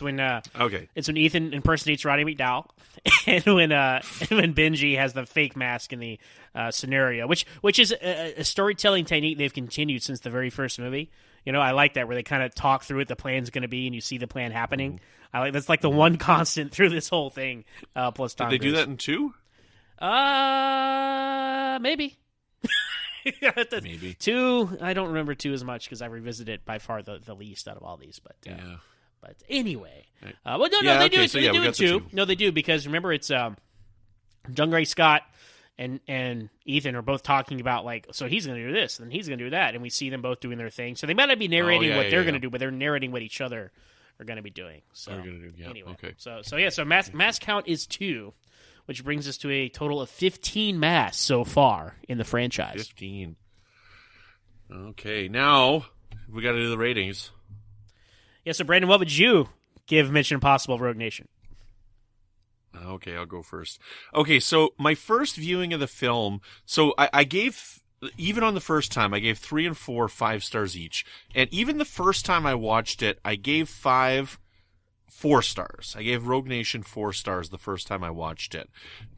when Okay. it's when Ethan impersonates Roddy McDowell, and when Benji has the fake mask in the scenario, which is a storytelling technique they've continued since the very first movie. I like that where they kind of talk through what the plan's going to be, and you see the plan happening. That's like the one constant through this whole thing. Plus Tom Did they do Cruise. that in 2? Maybe. Maybe 2. I don't remember 2 as much because I revisited it by far the least out of all these. But yeah. But anyway, Right. Well, no, they do okay, it. so They yeah, do we it got the too. 2. No, they do because remember it's John Gray Scott and Ethan are both talking about so he's going to do this and he's going to do that, and we see them both doing their thing. So they might not be narrating what they're going to do, but they're narrating what each other are going to be doing. So anyway, okay. So mass count is 2, which brings us to a total of 15 masks so far in the franchise. 15. Okay, now we got to do the ratings. Yeah, so Brandon, what would you give Mission Impossible Rogue Nation? Okay, I'll go first. Okay, so my first viewing of the film, so I gave, even on the first time, I gave 3 and 4 5 stars each. And even the first time I watched it, I gave 5 4 stars. I gave Rogue Nation 4 stars the first time I watched it.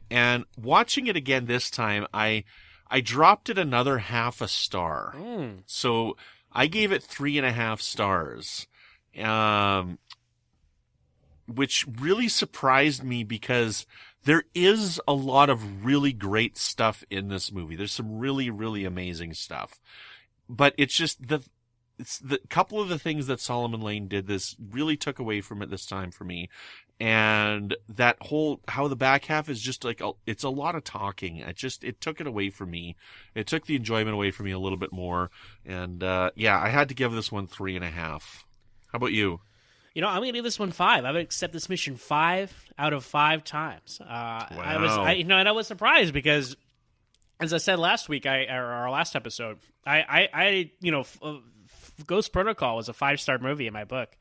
And watching it again this time, I dropped it another half a star. So I gave it 3.5 stars. Which really surprised me because there is a lot of really great stuff in this movie. There's some really, really amazing stuff. But it's just it's the couple of the things that Solomon Lane did this really took away from it this time for me. And that whole, how the back half is just it's a lot of talking. It took it away from me. It took the enjoyment away from me a little bit more. And, yeah, I had to give this one 3.5. How about you? I'm going to give this one 5. I would accept this mission 5 out of 5 times. Wow. And I was surprised because, as I said last week, or our last episode, Ghost Protocol was a 5-star movie in my book,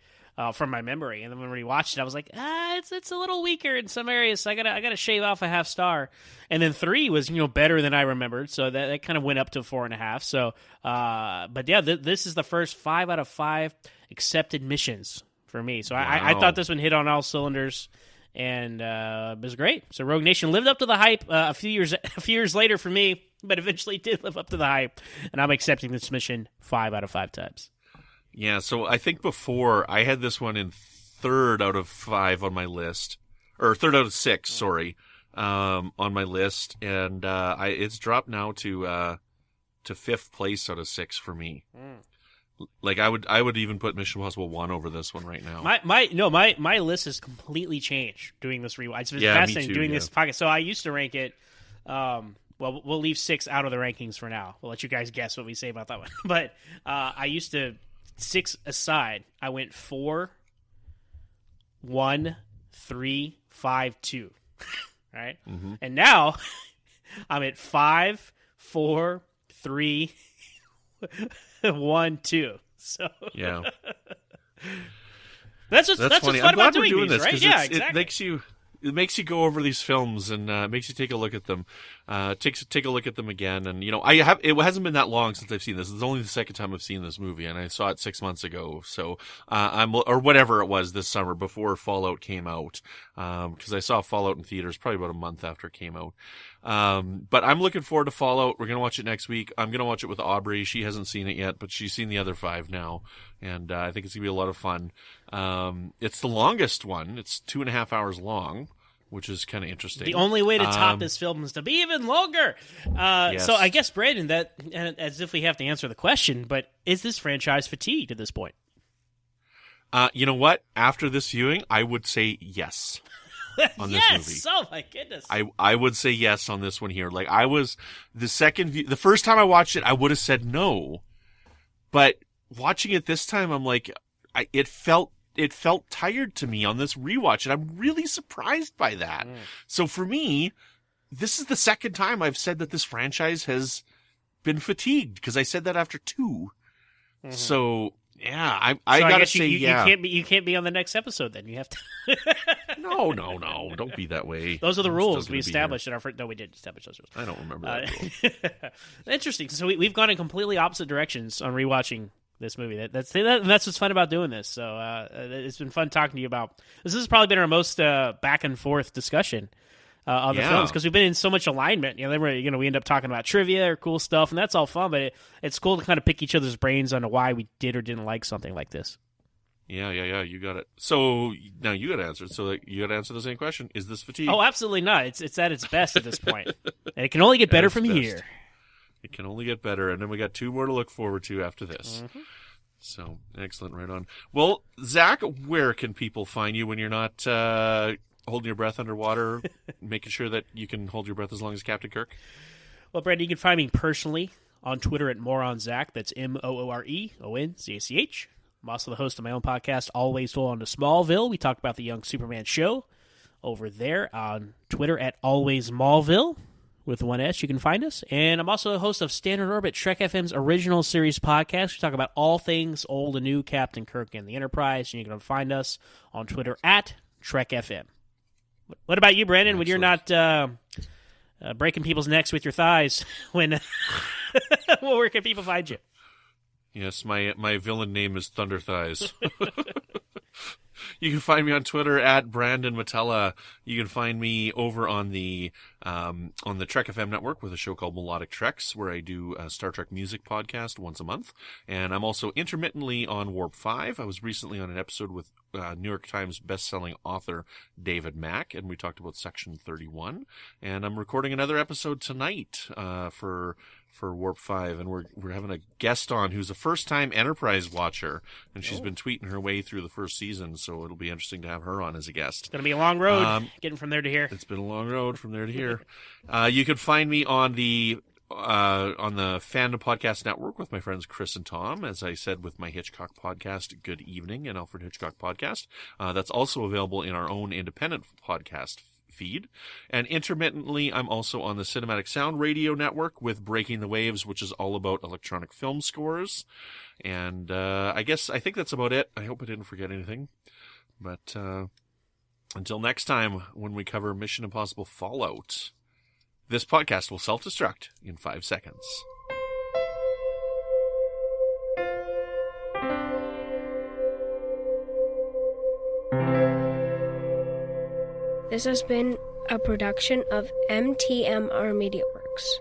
from my memory. And then when we watched it, I was like, it's a little weaker in some areas, so I gotta shave off a half star. And then 3 was better than I remembered, so that kind of went up to 4.5. So, but yeah, this is the first 5 out of 5 accepted missions for me. So I thought this one hit on all cylinders, and it was great. So Rogue Nation lived up to the hype a few years later for me, but eventually did live up to the hype, and I'm accepting this mission 5 out of 5 times. Yeah, so I think before I had this one in 3rd out of 5 on my list, or 3rd out of 6, sorry, on my list, and it's dropped now to 5th place out of 6 for me. Like I would even put Mission Impossible 1 over this one right now. My list has completely changed doing this rewatch. It's been fascinating doing this podcast. So I used to rank it. Well, we'll leave 6 out of the rankings for now. We'll let you guys guess what we say about that one. But I used to 6 aside. I went 4, 1, 3, 5, 2. Right, and now I'm at 5, 4, 3. 1, 2. So yeah, that's funny. what's fun I'm glad about we're doing these, this, right? Yeah, exactly. It makes you go over these films and makes you take a look at them. Take a look at them again, and it hasn't been that long since I've seen this. It's only the second time I've seen this movie, and I saw it 6 months ago. So or whatever it was this summer before Fallout came out, because I saw Fallout in theaters probably about a month after it came out. But I'm looking forward to Fallout. We're gonna watch it next week. I'm gonna watch it with Aubrey. She hasn't seen it yet, but she's seen the other 5 now, and I think it's gonna be a lot of fun. It's the longest one. It's 2.5 hours long, which is kind of interesting. The only way to top this film is to be even longer. Yes. So I guess, Brandon, that as if we have to answer the question, but is this franchise fatigued at this point? You know what? After this viewing, I would say yes on this movie. Yes! Oh, my goodness. I would say yes on this one here. Like, the first time I watched it, I would have said no. But watching it this time, I'm like, it felt tired to me on this rewatch, and I'm really surprised by that. So for me, this is the second time I've said that this franchise has been fatigued, because I said that after 2. So yeah, I gotta say, yeah. You can't be on the next episode then. You have to. No, don't be that way. Those are the rules we established in our first. No, we did establish those rules. I don't remember that rule. Interesting. So we've gone in completely opposite directions on rewatching this movie. That's what's fun about doing this. So it's been fun talking to you about this. Has probably been our most back and forth discussion on the films, because we've been in so much alignment. Then we end up talking about trivia or cool stuff, and that's all fun. But it's cool to kind of pick each other's brains on why we did or didn't like something like this. Yeah, you got it. So now you got to answer it. So you got to answer the same question: is this fatigue? Oh, absolutely not. It's at its best at this point, and it can only get better from here. It can only get better, and then we got 2 more to look forward to after this. Mm-hmm. So excellent, right on. Well, Zach, where can people find you when you're not holding your breath underwater, making sure that you can hold your breath as long as Captain Kirk? Well, Brandon, you can find me personally on Twitter at MoronZach. That's MooreOnZach. I'm also the host of my own podcast, Always Told on to Smallville. We talk about the Young Superman show over there on Twitter at Always Smallville. With 1 S, you can find us. And I'm also the host of Standard Orbit, Trek FM's original series podcast. We talk about all things old and new, Captain Kirk and the Enterprise. And you can find us on Twitter at Trek FM. What about you, Brandon, when you're not breaking people's necks with your thighs? Where can people find you? Yes, my villain name is Thunder Thighs. You can find me on Twitter at Brandon Matella. You can find me over on the Trek FM network with a show called Melodic Treks, where I do a Star Trek music podcast once a month. And I'm also intermittently on Warp 5. I was recently on an episode with New York Times bestselling author David Mack, and we talked about Section 31. And I'm recording another episode tonight for Warp 5, and we're having a guest on who's a first-time Enterprise watcher, and she's been tweeting her way through the first season, so it'll be interesting to have her on as a guest. It's going to be a long road getting from there to here. It's been a long road from there to here. You can find me on the Fandom Podcast Network with my friends Chris and Tom, as I said, with my Hitchcock podcast, Good Evening, an Alfred Hitchcock podcast. That's also available in our own independent podcast feed. And intermittently, I'm also on the Cinematic Sound Radio Network with Breaking the Waves, which is all about electronic film scores. And I think that's about it. I hope I didn't forget anything. But until next time, when we cover Mission Impossible Fallout, this podcast will self-destruct in 5 seconds. This has been a production of MTMR Media Works.